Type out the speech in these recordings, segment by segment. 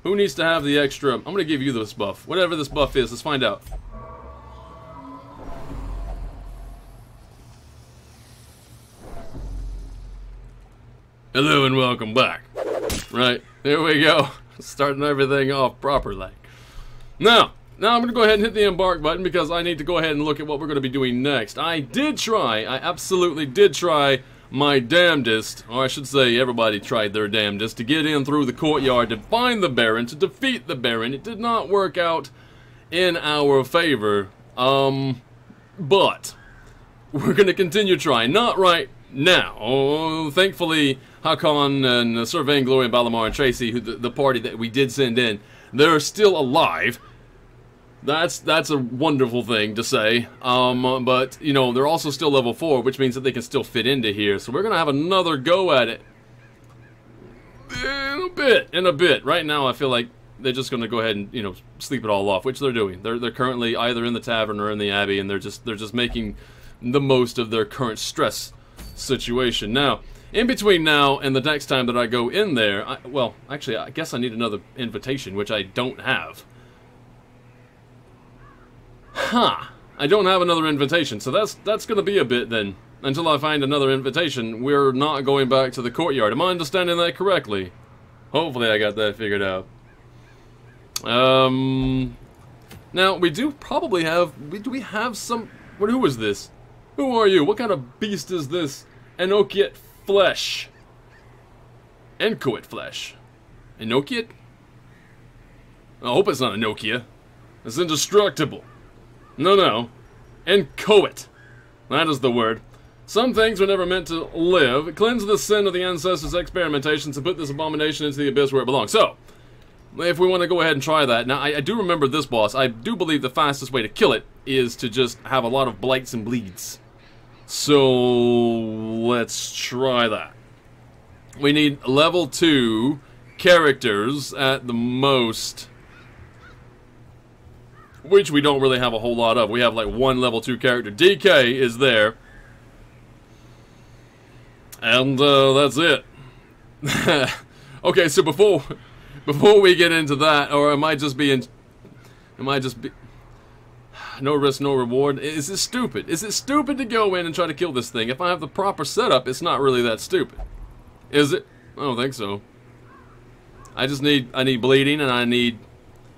Who needs to have the extra? I'm gonna give you this buff. Whatever this buff is, let's find out. Hello and welcome back. Right, there we go. Starting everything off properly. Now I'm gonna go ahead and hit the embark button because I need to go ahead and look at what we're gonna be doing next. I absolutely did try my damnedest, or I should say everybody tried their damnedest, to get in through the courtyard to find the Baron, to defeat the Baron. It did not work out in our favor, but we're going to continue trying. Not right now. Oh, thankfully, Hakon and Sir Vainglory and Balamar and Tracy, the party that we did send in, they're still alive. That's a wonderful thing to say, but, you know, they're also still level 4, which means that they can still fit into here, so we're gonna have another go at it in a bit. Right now, I feel like they're just gonna go ahead and, you know, sleep it all off, which they're doing. They're currently either in the tavern or in the abbey, and they're just making the most of their current stress situation. Now, in between now and the next time that I go in there, well, actually, I guess I need another invitation, which I don't have. I don't have another invitation, so that's gonna be a bit then. Until I find another invitation, we're not going back to the courtyard. Am I understanding that correctly? Hopefully I got that figured out. Now, we do probably have... Do we have some... Who is this? Who are you? What kind of beast is this? Enochiate flesh. Encoit flesh. Enochiate? I hope it's not Enochia. It's indestructible. No. Encoit. That is the word. Some things were never meant to live. Cleanse the sin of the ancestors' experimentations and put this abomination into the abyss where it belongs. So, if we want to go ahead and try that. Now, I do remember this boss. I do believe the fastest way to kill it is to just have a lot of blights and bleeds. So, let's try that. We need level 2 characters at the most, which we don't really have a whole lot of. We have like one level 2 character. DK is there. And that's it. Okay, so before we get into that, or am I just no risk, no reward? Is this stupid? Is it stupid to go in and try to kill this thing? If I have the proper setup, it's not really that stupid. Is it? I don't think so. I need bleeding and I need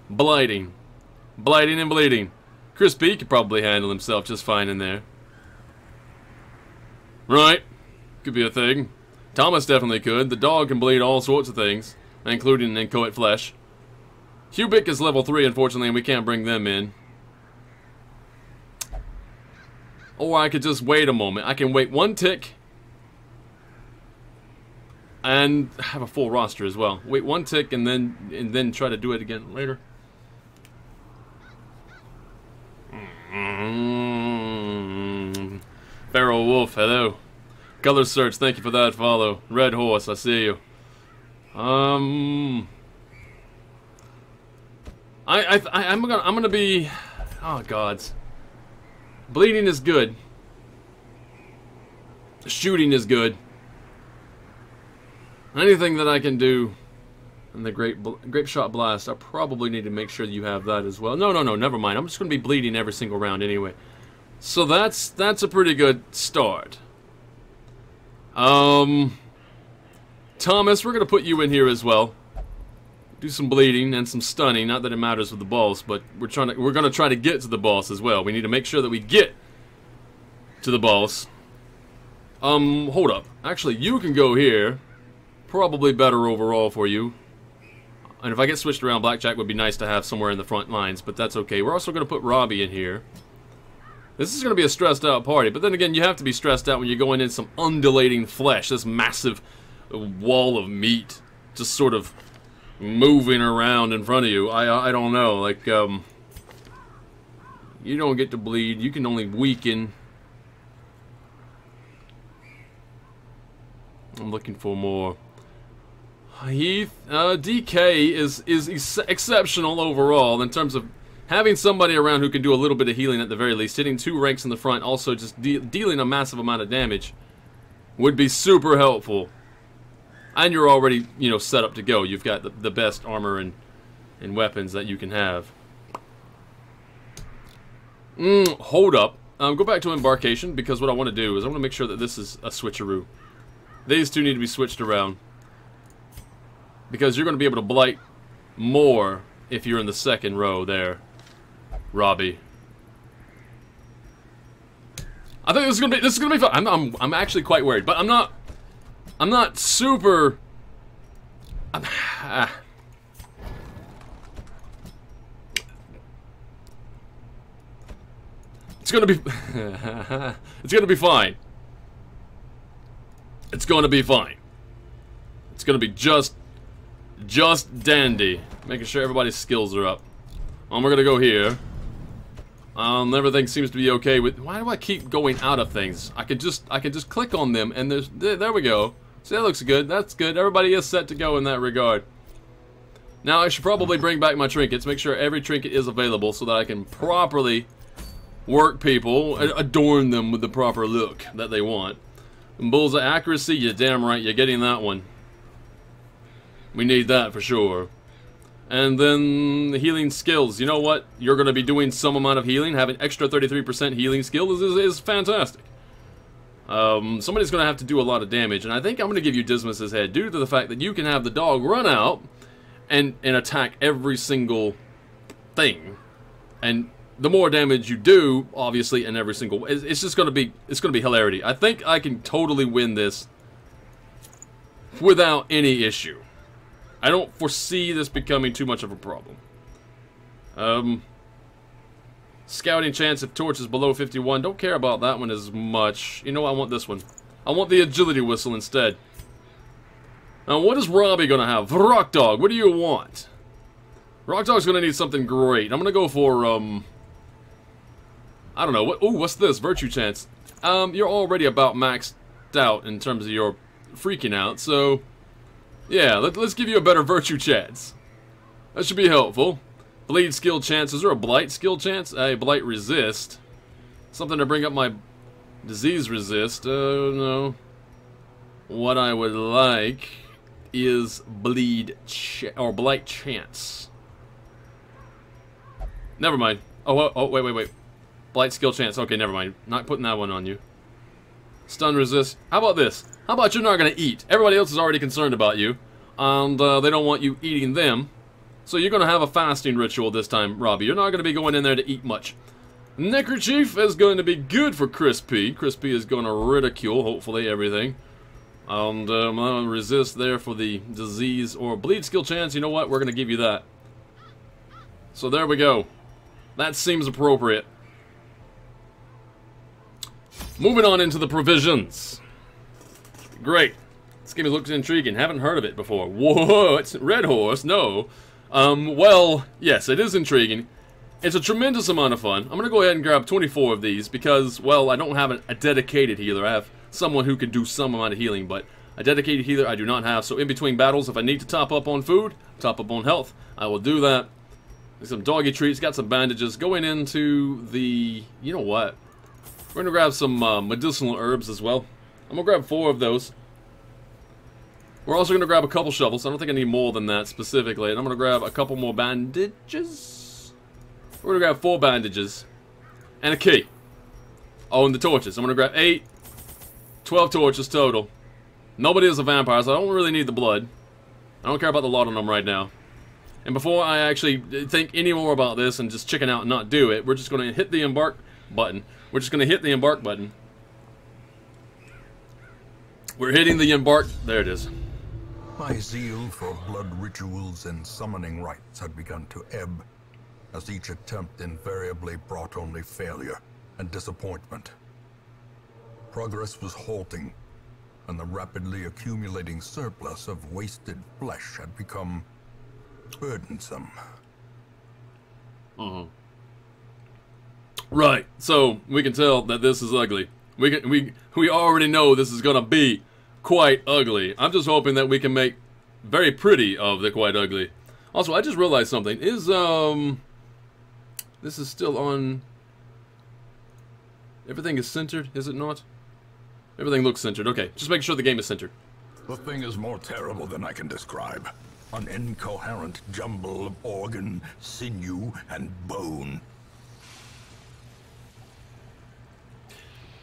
blighting. Blighting and bleeding. Chris P could probably handle himself just fine in there. Right. Could be a thing. Thomas definitely could. The dog can bleed all sorts of things, including inchoate flesh. Hubic is level 3, unfortunately, and we can't bring them in. Or I could just wait a moment. I can wait one tick and have a full roster as well. Wait one tick and then try to do it again later. Feral Wolf, hello. Color Search, thank you for that follow. Red Horse, I see you. I'm gonna be... Oh, gods. Bleeding is good. Shooting is good. Anything that I can do in the Grape Shot Blast, I probably need to make sure that you have that as well. No, never mind. I'm just gonna be bleeding every single round anyway. So that's a pretty good start. Thomas, we're gonna put you in here as well. Do some bleeding and some stunning. Not that it matters with the boss, but we're gonna try to get to the boss as well. We need to make sure that we get to the boss. Hold up. Actually, you can go here. Probably better overall for you. And if I get switched around, Blackjack would be nice to have somewhere in the front lines, but that's okay. We're also gonna put Robbie in here. This is going to be a stressed out party, but then again, you have to be stressed out when you're going in some undulating flesh, this massive wall of meat, just sort of moving around in front of you. I don't know, like, you don't get to bleed, you can only weaken. I'm looking for more. Heath, DK is exceptional overall in terms of having somebody around who can do a little bit of healing at the very least. Hitting 2 ranks in the front, also just dealing a massive amount of damage would be super helpful. And you're already, you know, set up to go. You've got the best armor and and weapons that you can have. Hold up. Go back to embarkation, because what I want to do is I want to make sure that this is a switcheroo. These two need to be switched around, because you're going to be able to blight more if you're in the second row there, Robbie. I think this is gonna be fun. I'm actually quite worried, but I'm not super. It's gonna be. It's gonna be fine. It's gonna be fine. It's gonna be just dandy. Making sure everybody's skills are up. We're gonna go here. Everything seems to be okay with. Why do I keep going out of things? I could just click on them, and there we go. See, that looks good. That's good. Everybody is set to go in that regard. Now I should probably bring back my trinkets. Make sure every trinket is available so that I can properly work people, adorn them with the proper look that they want. And bullseye accuracy, you're damn right. You're getting that one. We need that for sure. And then the healing skills. You know what? You're going to be doing some amount of healing. Having extra 33% healing skill is fantastic. Somebody's going to have to do a lot of damage. And I think I'm going to give you Dismas's head due to the fact that you can have the dog run out and attack every single thing. And the more damage you do, obviously, in every single... It's just going to be... It's going to be hilarity. I think I can totally win this without any issue. I don't foresee this becoming too much of a problem. Scouting chance if torch is below 51. Don't care about that one as much. You know, I want this one. I want the agility whistle instead. Now, what is Robbie going to have? Rock Dog, what do you want? Rock Dog's going to need something great. I'm going to go for, I don't know. Ooh, what's this? Virtue chance. You're already about maxed out in terms of your freaking out, so... Yeah, let's give you a better virtue chance. That should be helpful. Bleed skill chance. Is there a blight skill chance? A blight resist. Something to bring up my disease resist. No. What I would like is bleed or blight chance. Never mind. Oh, wait. Blight skill chance. Okay, never mind. Not putting that one on you. Stun resist. How about this? How about you're not going to eat? Everybody else is already concerned about you, and they don't want you eating them. So you're going to have a fasting ritual this time, Robbie. You're not going to be going in there to eat much. Neckerchief is going to be good for Crispy. Crispy is going to ridicule, hopefully, everything. And I'm going to resist there for the disease or bleed skill chance. You know what? We're going to give you that. So there we go. That seems appropriate. Moving on into the provisions. Great. This game looks intriguing. Haven't heard of it before. Whoa, it's Red Horse. No. Well, yes, it is intriguing. It's a tremendous amount of fun. I'm going to go ahead and grab 24 of these because, well, I don't have a dedicated healer. I have someone who can do some amount of healing, but a dedicated healer I do not have. So in between battles, if I need to top up on food, top up on health, I will do that. Some doggy treats, got some bandages. Going into the... You know what? We're going to grab some medicinal herbs as well. I'm going to grab 4 of those. We're also going to grab a couple shovels. I don't think I need more than that specifically. And I'm going to grab a couple more bandages. We're going to grab 4 bandages. And a key. Oh, and the torches. I'm going to grab 8. 12 torches total. Nobody is a vampire, so I don't really need the blood. I don't care about the lot on them right now. And before I actually think any more about this and just chicken out and not do it, we're just going to hit the embark button. We're just going to hit the embark button. We're hitting the embark. There it is. My zeal for blood rituals and summoning rites had begun to ebb, as each attempt invariably brought only failure and disappointment. Progress was halting, and the rapidly accumulating surplus of wasted flesh had become burdensome. Right, so we can tell that this is ugly. We already know this is gonna be quite ugly. I'm just hoping that we can make very pretty of the quite ugly. Also, I just realized something. Is this is still on... Everything is centered, is it not? Everything looks centered. Okay, just make sure the game is centered. The thing is more terrible than I can describe. An incoherent jumble of organ, sinew, and bone.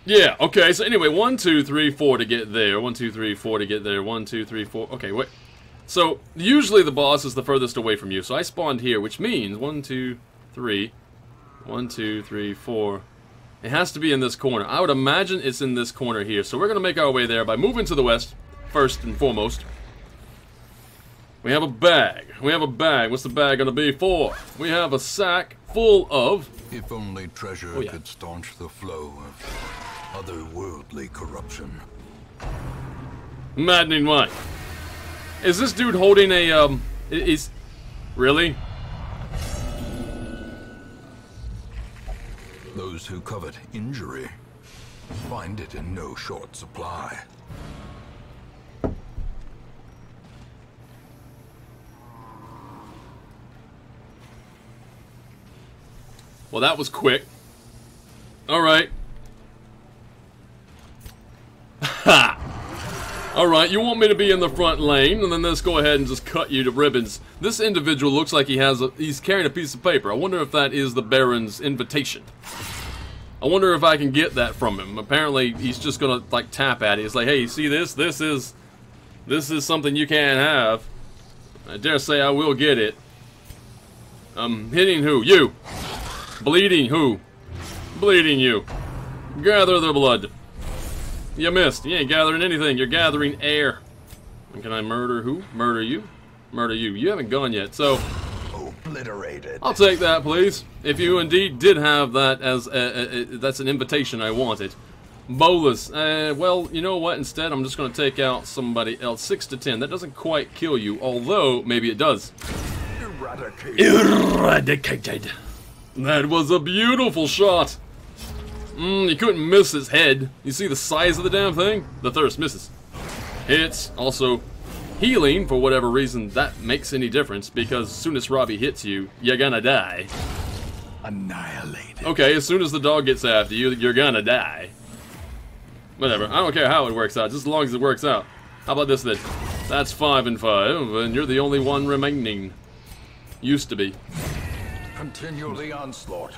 Yeah, okay, so anyway, 1, 2, 3, 4 to get there. 1, 2, 3, 4 to get there. 1, 2, 3, 4. Okay, wait. So, usually the boss is the furthest away from you. So I spawned here, which means 1, 2, 3. 1, 2, 3, 4. It has to be in this corner. I would imagine it's in this corner here. So we're going to make our way there by moving to the west, first and foremost. We have a bag. We have a bag. What's the bag going to be for? We have a sack full of... If only treasure could staunch the flow of otherworldly corruption. Maddening white. Is this dude holding a, Really? Those who covet injury find it in no short supply. Well, that was quick. Alright. Ha! Alright, you want me to be in the front lane, and then let's go ahead and just cut you to ribbons. This individual looks like he's carrying a piece of paper. I wonder if that is the Baron's invitation. I wonder if I can get that from him. Apparently, he's just gonna, like, tap at it. It's like, hey, you see this? This is something you can't have. I dare say I will get it. Hitting who? You! Bleeding who? Bleeding you. Gather the blood. You missed. You ain't gathering anything. You're gathering air. And can I murder who? Murder you? Murder you. You haven't gone yet, so... Obliterated. I'll take that, please. If you indeed did have that as that's an invitation I wanted. Bolas. Well, you know what? Instead, I'm just going to take out somebody else. 6 to 10. That doesn't quite kill you, although maybe it does. Eradicated. Eradicated. That was a beautiful shot. You couldn't miss his head. You see the size of the damn thing? The thirst misses. Hits. Also, healing, for whatever reason that makes any difference, because as soon as Robbie hits you, you're gonna die. Annihilated. Okay, as soon as the dog gets after you, you're gonna die. Whatever. I don't care how it works out, just as long as it works out. How about this then? That's 5 and 5, and you're the only one remaining. Used to be. Continue the onslaught.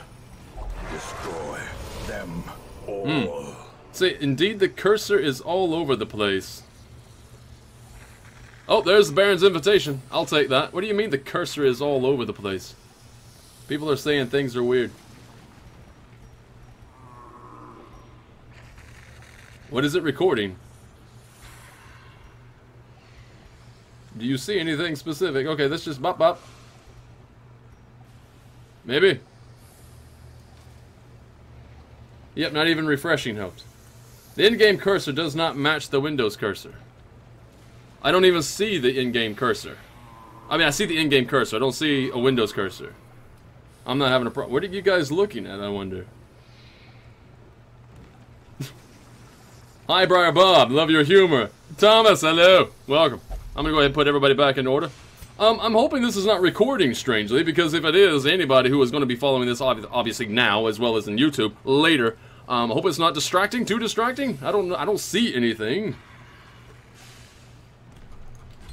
Destroy them all. See, indeed the cursor is all over the place. Oh, there's the Baron's invitation. I'll take that. What do you mean the cursor is all over the place? People are saying things are weird. What is it recording? Do you see anything specific? Okay, let's just bop bop. Maybe. Yep, not even refreshing helped. The in-game cursor does not match the Windows cursor. I don't even see the in-game cursor. I mean, I see the in-game cursor. I don't see a Windows cursor. I'm not having a problem. What are you guys looking at, I wonder? Hi, Briar Bob. Love your humor. Thomas, hello. Welcome. I'm gonna go ahead and put everybody back in order. I'm hoping this is not recording strangely, because if it is, anybody who is going to be following this obviously now, as well as in YouTube later, I hope it's not distracting. Too distracting? I don't see anything.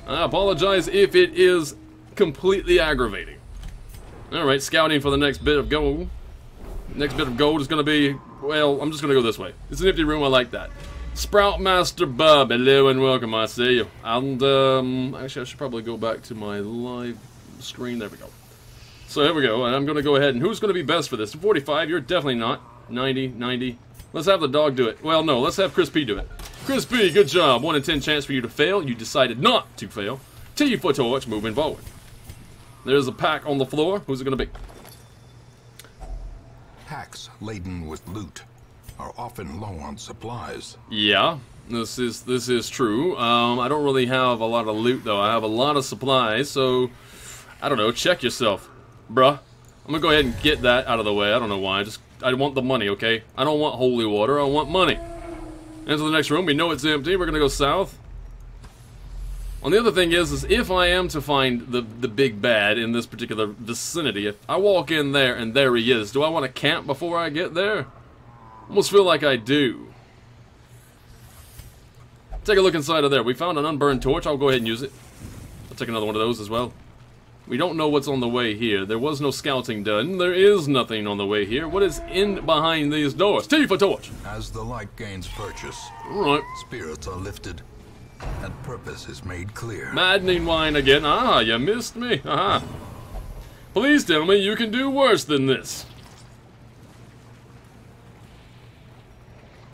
I apologize if it is completely aggravating. All right, scouting for the next bit of gold. Next bit of gold is going to be, well, I'm just going to go this way. It's an empty room. I like that. Sprout Master Bob, hello and welcome, I see you. And, actually I should probably go back to my live screen, there we go. So here we go, and I'm going to go ahead, and who's going to be best for this? 45, you're definitely not. 90, 90. Let's have the dog do it. Well, no, let's have Chris P do it. Chris P, good job. 1 in 10 chance for you to fail. You decided not to fail. T for torch, moving forward. There's a pack on the floor. Who's it going to be? Packs laden with loot are often low on supplies. Yeah, this is true. I don't really have a lot of loot though. I have a lot of supplies, so I don't know. Check yourself, bruh. I'm gonna go ahead and get that out of the way. I don't know why. I want the money, okay? I don't want holy water. I want money. Into the next room. We know it's empty. We're gonna go south. And the other thing is if I am to find the big bad in this particular vicinity, if I walk in there and there he is, do I want to camp before I get there? Almost feel like I do. Take a look inside of there. We found an unburned torch. I'll go ahead and use it. take another one of those as well. We don't know what's on the way here. There was no scouting done. There is nothing on the way here. What is in behind these doors? T for torch. As the light gains purchase, Alright. spirits are lifted, and purpose is made clear. Maddening wine again. Ah, you missed me. Aha. Please tell me you can do worse than this.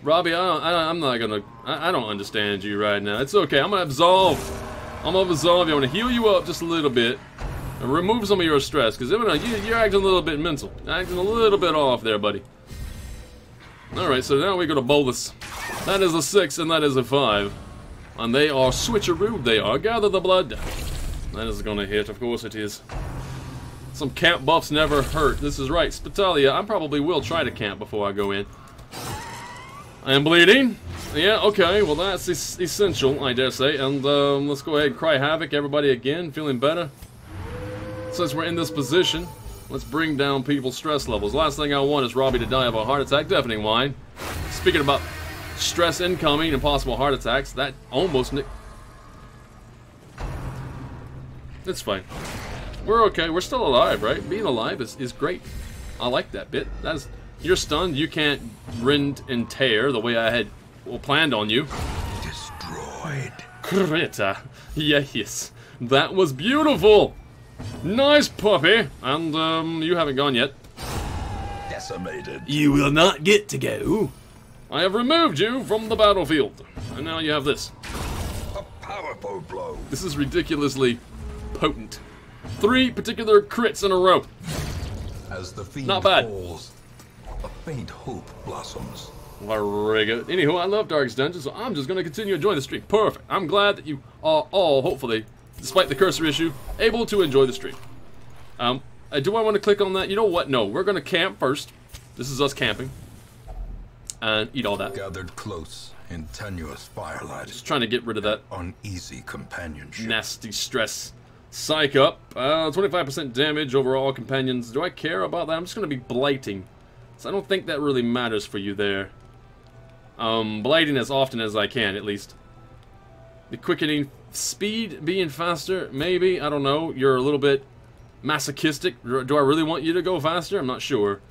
Robbie, I'm not gonna... I don't understand you right now. It's okay. I'm gonna absolve. I'm gonna absolve you. I'm gonna heal you up just a little bit. And remove some of your stress. Because you're acting a little bit mental. Acting a little bit off there, buddy. Alright, so now we go to Bolus. That is a 6 and that is a 5. And they are switcheroo. They are. Gather the blood. That is gonna hit. Of course it is. Some camp buffs never hurt. This is right. Spitalia, I probably will try to camp before I go in. I am bleeding. Yeah, okay. Well, that's essential, I dare say. And let's go ahead and cry havoc. Everybody again. Feeling better? Since we're in this position, let's bring down people's stress levels. Last thing I want is Robbie to die of a heart attack. Deafening wine. Speaking about stress incoming and possible heart attacks, that almost... It's fine. We're okay. We're still alive, right? Being alive is great. I like that bit. That's... You're stunned. You can't rend and tear the way I had planned on you. Destroyed. Krita. Yes. That was beautiful. Nice puppy. And, you haven't gone yet. Decimated. You will not get to go. I have removed you from the battlefield. And now you have this. A powerful blow. This is ridiculously potent. 3 particular crits in a row. As the fiend Not bad. falls, a faint hope blossoms. Very good. Anywho, I love Dark's Dungeon, so I'm just going to continue enjoying the stream. Perfect. I'm glad that you are all, hopefully, despite the cursor issue, able to enjoy the stream. Do I want to click on that? You know what? No. We're going to camp first. This is us camping. And eat all that. Gathered close in tenuous firelight. Just trying to get rid of that Uneasy companionship. nasty stress. Psych up. 25% damage over all companions. Do I care about that? I'm just going to be blighting. So I don't think that really matters for you there. Blighting as often as I can, at least. The quickening speed being faster, maybe. I don't know. You're a little bit masochistic. Do I really want you to go faster? I'm not sure.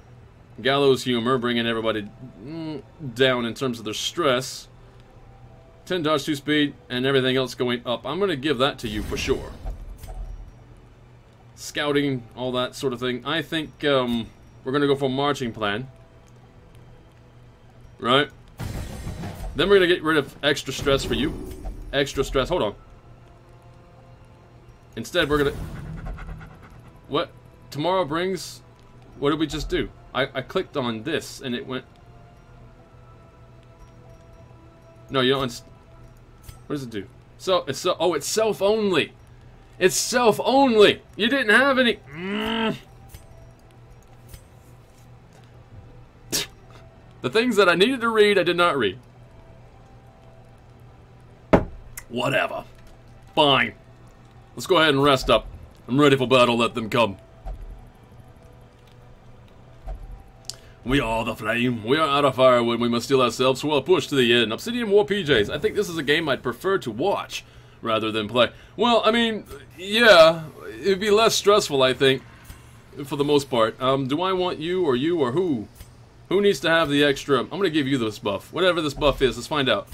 Gallows humor, bringing everybody down in terms of their stress. 10 dodge, 2 speed, and everything else going up. I'm going to give that to you for sure. Scouting, all that sort of thing. I think we're going to go for a marching plan. Right? Then we're going to get rid of extra stress for you. Extra stress. Hold on. Instead, we're going to... What? Tomorrow brings... What did we just do? I clicked on this, and it went... No, you don't... What does it do? So, it's so... Oh, it's self-only. It's self-only. You didn't have any... The things that I needed to read, I did not read. Whatever. Fine. Let's go ahead and rest up. I'm ready for battle. Let them come. We are the flame. We are out of firewood. We must steel ourselves, so we'll push to the end. Obsidian War PJs. I think this is a game I'd prefer to watch rather than play. Well, I mean, yeah, it'd be less stressful, I think, for the most part. Do I want you or who? Who needs to have the extra? I'm gonna give you this buff. Whatever this buff is, let's find out.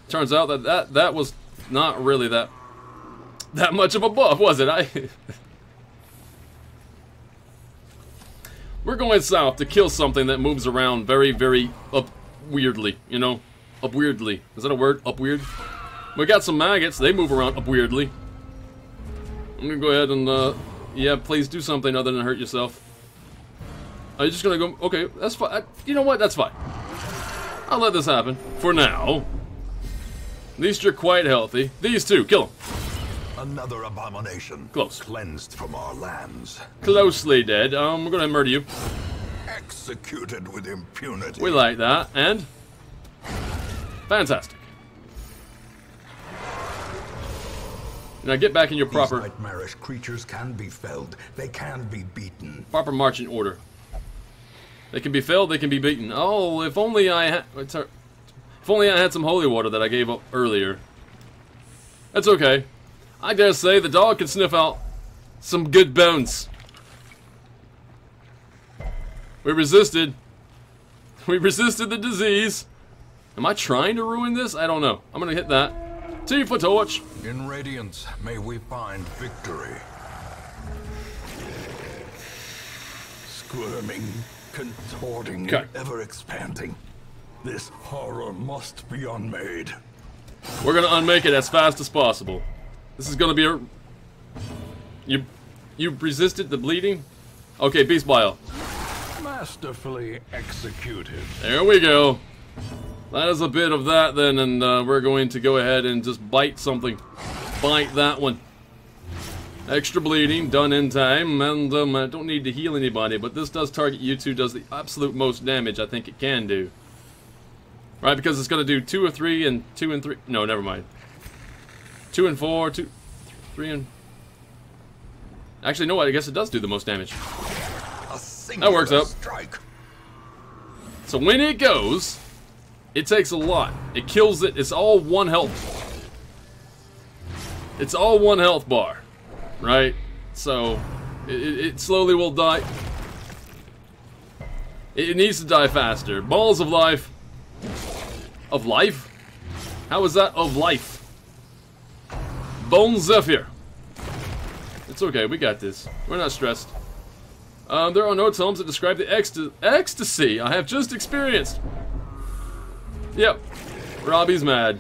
Turns out that was not really that much of a buff, was it? We're going south to kill something that moves around very, very up weirdly, you know? Up weirdly. Is that a word? Up weird? We got some maggots. They move around up weirdly. I'm gonna go ahead and, yeah, please do something other than hurt yourself. Are you just gonna go? Okay, that's fine. You know what? That's fine. I'll let this happen. For now. At least you're quite healthy. These two, kill them. Another abomination. Close. Cleansed from our lands. Closely dead. We're gonna murder you. Executed with impunity. We like that. And? Fantastic. Now get back in your proper... These nightmarish creatures can be felled. They can be beaten. Proper marching order. They can be filled, they can be beaten. Oh, if only I had... If only I had some holy water that I gave up earlier. That's okay. I dare say the dog can sniff out some good bones. We resisted. We resisted the disease. Am I trying to ruin this? I don't know. I'm gonna hit that. Tifa torch. In Radiance, may we find victory. Squirming, contorting, Okay. ever expanding. This horror must be unmade. We're gonna unmake it as fast as possible. This is gonna be a... You resisted the bleeding? Okay, beast bile. Masterfully executed. There we go. That is a bit of that then, and we're going to go ahead and just bite something. Bite that one. Extra bleeding, done in time, and I don't need to heal anybody, but this does target you two, does the absolute most damage I think it can do. Right, because it's going to do 2 or 3 and 2 and 3. No, never mind. 2 and 4, 2, 3 and... Actually, no, I guess it does do the most damage. That works out. Strike. So when it goes, it takes a lot. It kills it. It's all 1 health. It's all 1 health bar. Right? So, it slowly will die. It needs to die faster. Balls of life. Of life? How is that of life? Bone Zephyr. It's okay, we got this. We're not stressed. There are no tomes that describe the ecstasy I have just experienced. Yep. Robbie's mad.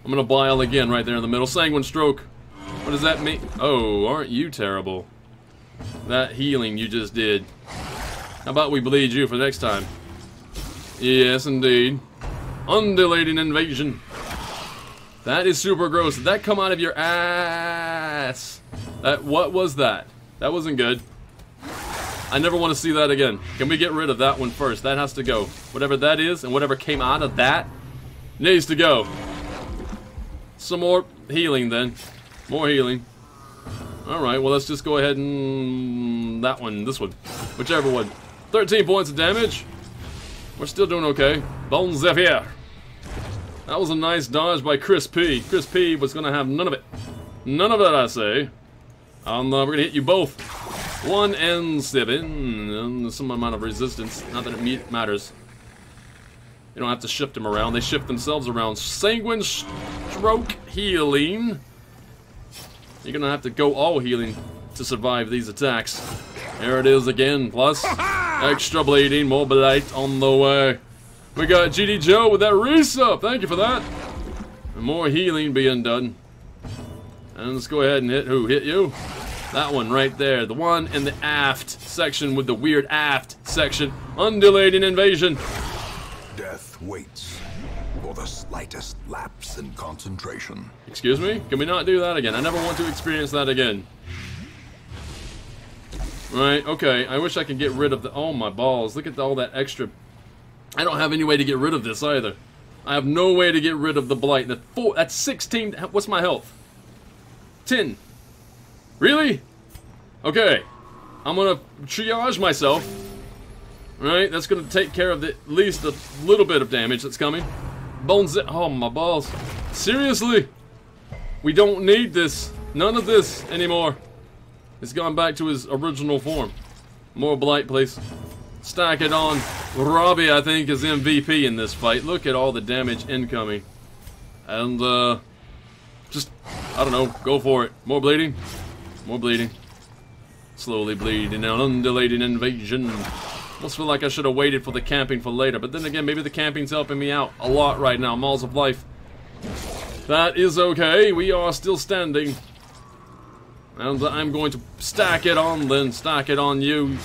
I'm gonna bile again right there in the middle. Sanguine stroke. What does that mean? Oh, aren't you terrible? That healing you just did. How about we bleed you for next time? Yes, indeed. Undulating invasion. That is super gross. Did that come out of your ass? What was that? That wasn't good. I never want to see that again. Can we get rid of that one first? That has to go. Whatever that is, and whatever came out of that, needs to go. Some more healing then. More healing. Alright, well let's just go ahead and... that one, this one. Whichever one. 13 points of damage. We're still doing okay. Bone Zephyr. That was a nice dodge by Chris P. Chris P was going to have none of it. None of it, I say. We're going to hit you both. 1 and 7. And some amount of resistance. Not that it matters. You don't have to shift them around. They shift themselves around. Sanguine stroke healing. You're going to have to go all healing to survive these attacks. There it is again. Plus, extra bleeding. More blight on the way. We got GD Joe with that resub. Thank you for that. And more healing being done. And let's go ahead and hit who? Hit you? That one right there. The one in the aft section with the weird aft section. Undulating invasion. Death waits for the slightest lapse in concentration. Excuse me? Can we not do that again? I never want to experience that again. Right, okay. I wish I could get rid of the... oh, my balls. Look at all that extra... I don't have any way to get rid of this either. I have no way to get rid of the blight. That's 16... what's my health? 10. Really? Okay. I'm gonna triage myself. Right, that's gonna take care of at least a little bit of damage that's coming. Bones... oh, my balls. Seriously? We don't need this. None of this anymore. It's gone back to his original form. More blight, please. Stack it on. Robbie, I think, is MVP in this fight. Look at all the damage incoming. And, just, I don't know, go for it. More bleeding. More bleeding. Slowly bleeding out. Undulating invasion. Almost feel like I should have waited for the camping for later. But then again, maybe the camping's helping me out a lot right now. Malls of Life. That is okay. We are still standing. And I'm going to stack it on then. Stack it on you.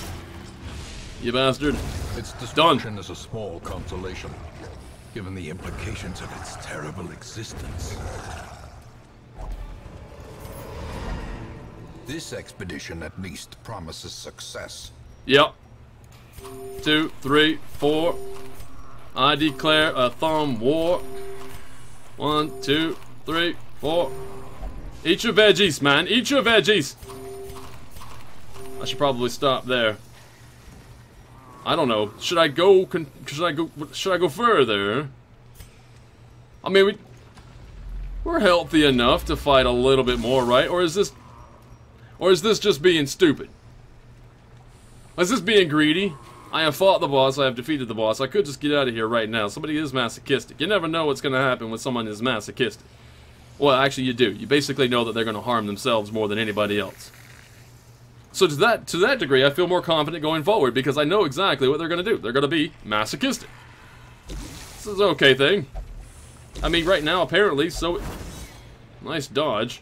You bastard. Its destruction is a small consolation, given the implications of its terrible existence. This expedition at least promises success. Yep. 2, 3, 4. I declare a thumb war. 1, 2, 3, 4. Eat your veggies, man. Eat your veggies. I should probably stop there. I don't know. Should I go further? I mean, we're healthy enough to fight a little bit more, right? Or is this just being stupid? Is this being greedy? I have fought the boss, I have defeated the boss. I could just get out of here right now. Somebody is masochistic. You never know what's going to happen when someone is masochistic. Well, actually you do. You basically know that they're going to harm themselves more than anybody else. So to that degree, I feel more confident going forward because I know exactly what they're going to do. They're going to be masochistic. This is an okay thing. I mean, right now, apparently, so... Nice dodge.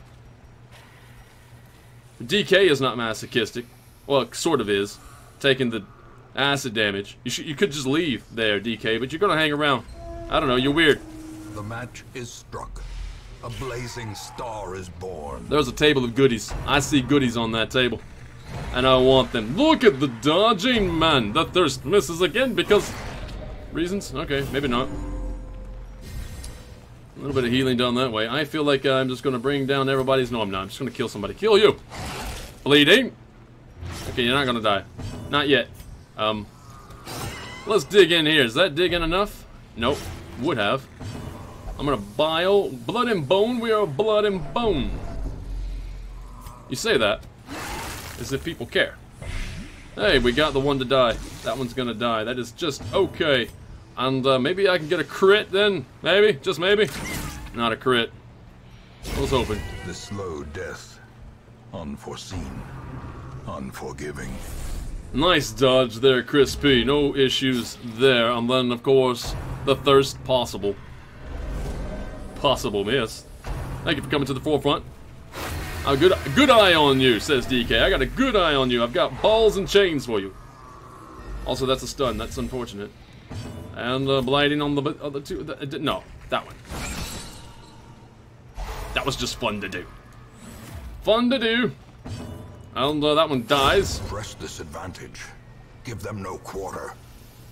DK is not masochistic. Well, it sort of is. Taking the acid damage. You could just leave there, DK, but you're going to hang around. I don't know, you're weird. The match is struck. A blazing star is born. There's a table of goodies. I see goodies on that table. And I want them. Look at the dodging, man. The thirst misses again because... Reasons? Okay, maybe not. A little bit of healing done that way. I feel like I'm just going to bring down everybody's... No, I'm not. I'm just going to kill somebody. Kill you! Bleeding! Okay, you're not going to die. Not yet. Let's dig in here. Is that digging enough? Nope. Would have. I'm gonna bile. Blood and bone. We are blood and bone. You say that as if people care. Hey, we got the one to die. That one's gonna die. That is just okay. And maybe I can get a crit then? Maybe? Just maybe? Not a crit. I was hoping. The slow death. Unforeseen. Unforgiving. Nice dodge there, Crispy. No issues there. And then, of course, the thirst possible. Possible miss. Thank you for coming to the forefront. A good eye on you, says DK. I got a good eye on you. I've got balls and chains for you. Also, that's a stun. That's unfortunate. And blighting on the other two. No, that one. That was just fun to do. Fun to do. And that one dies. Press this advantage. Give them no quarter.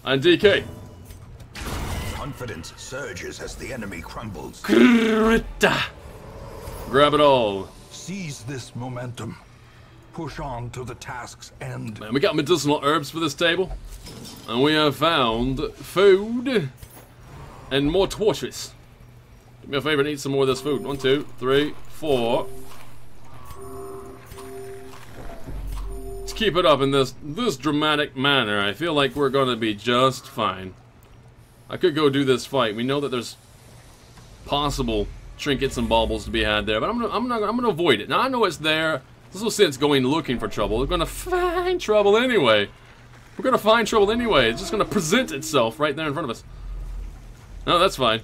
And DK. Confidence surges as the enemy crumbles. Grab it all. Seize this momentum. Push on to the task's end. Man, we got medicinal herbs for this table. And we have found food and more torches. Do me a favor and eat some more of this food. 1, 2, 3, 4. Let's keep it up in this dramatic manner. I feel like we're gonna be just fine. I could go do this fight. We know that there's possible trinkets and baubles to be had there, but I'm gonna avoid it. Now I know it's there. There's no sense going looking for trouble. We're gonna find trouble anyway. We're gonna find trouble anyway. It's just gonna present itself right there in front of us. No, that's fine.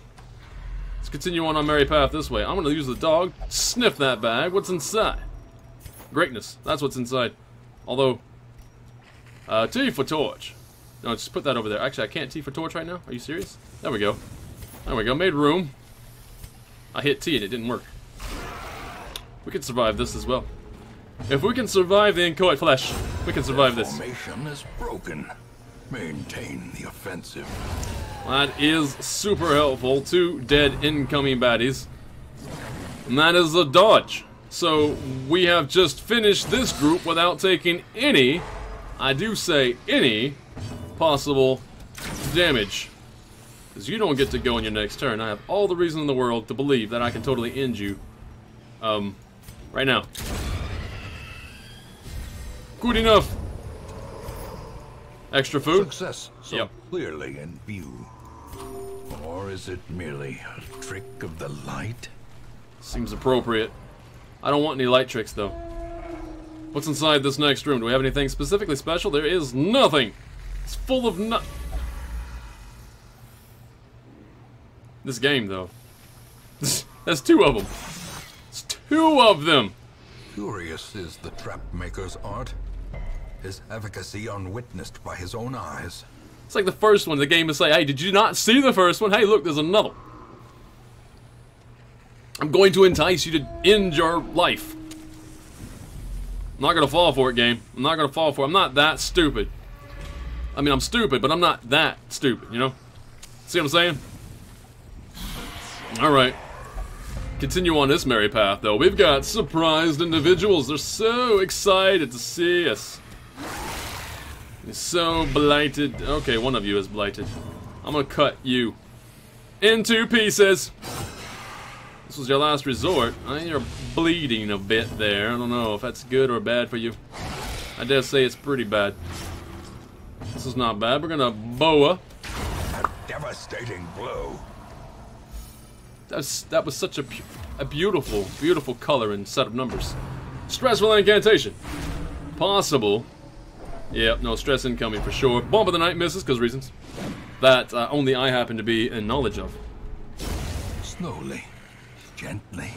Let's continue on our merry path this way. I'm gonna use the dog. Sniff that bag. What's inside? Greatness. That's what's inside. Although, T for torch. No, just put that over there. Actually, I can't T for torch right now. Are you serious? There we go. There we go. Made room. I hit T and it didn't work. We can survive this as well. If we can survive the inchoate flesh, we can survive this. Formation is broken. Maintain the offensive. That is super helpful. 2 dead incoming baddies. And that is a dodge. So we have just finished this group without taking any, I do say any, possible damage. Because you don't get to go in your next turn. I have all the reason in the world to believe that I can totally end you. Right now. Good enough. Extra food? Success so clearly in view. Or is it merely a trick of the light? Seems appropriate. I don't want any light tricks, though. What's inside this next room? Do we have anything specifically special? There is nothing. It's full of This game, though. There's 2 of them. It's 2 of them. Curious is the trap maker's art. His efficacy unwitnessed by his own eyes. It's like the first one. The game is like, hey, did you not see the first one? Hey, look, there's another. I'm going to entice you to end your life. I'm not going to fall for it, game. I'm not going to fall for it. I'm not that stupid. I mean, I'm stupid, but I'm not that stupid, you know? See what I'm saying? Alright. Continue on this merry path, though. We've got surprised individuals. They're so excited to see us. You're so blighted. Okay, one of you is blighted. I'm gonna cut you into pieces. This was your last resort. You're bleeding a bit there. I don't know if that's good or bad for you. I dare say it's pretty bad. This is not bad. We're gonna boa. A devastating blow. That was such a beautiful, beautiful color and set of numbers. Stressful incantation. Possible. Yep, no stress incoming for sure. Bomb of the night misses because reasons that only I happen to be in knowledge of. Slowly, gently.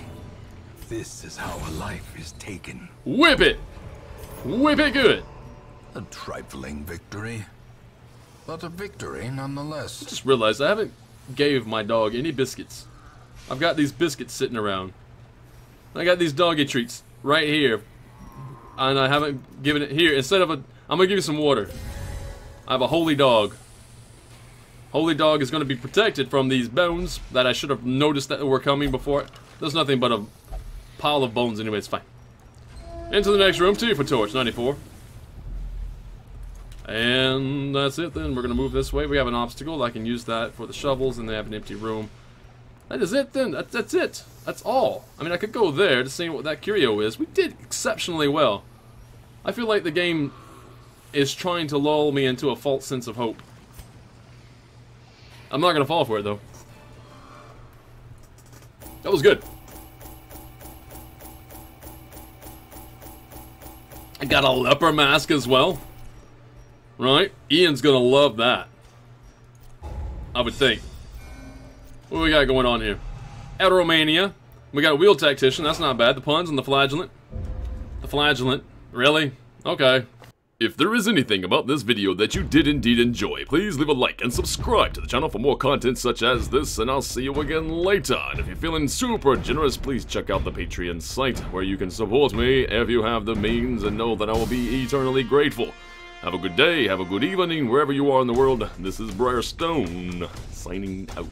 This is how a life is taken. Whip it! Whip it good! A trifling victory, but a victory nonetheless. I just realized I haven't gave my dog any biscuits. I've got these biscuits sitting around. I got these doggy treats right here, and I haven't given it here. Instead of I'm gonna give you some water. I have a holy dog. Holy dog is gonna be protected from these bones that I should have noticed that were coming before. There's nothing but a pile of bones anyway. It's fine. Into the next room, 2 for torch, 94. And that's it then. We're gonna move this way. We have an obstacle. I can use that for the shovels, and they have an empty room. That is it then. That's it. That's all. I mean, I could go there to see what that curio is. We did exceptionally well. I feel like the game is trying to lull me into a false sense of hope. I'm not gonna fall for it though. That was good. I got a leper mask as well. Right? Ian's gonna love that. I would think. What do we got going on here? Eteromania. We got a wheel tactician. That's not bad. The puns and the flagellant. The flagellant. Really? Okay. If there is anything about this video that you did indeed enjoy, please leave a like and subscribe to the channel for more content such as this, and I'll see you again later. And if you're feeling super generous, please check out the Patreon site, where you can support me if you have the means, and know that I will be eternally grateful. Have a good day, have a good evening, wherever you are in the world. This is Briarstone, signing out.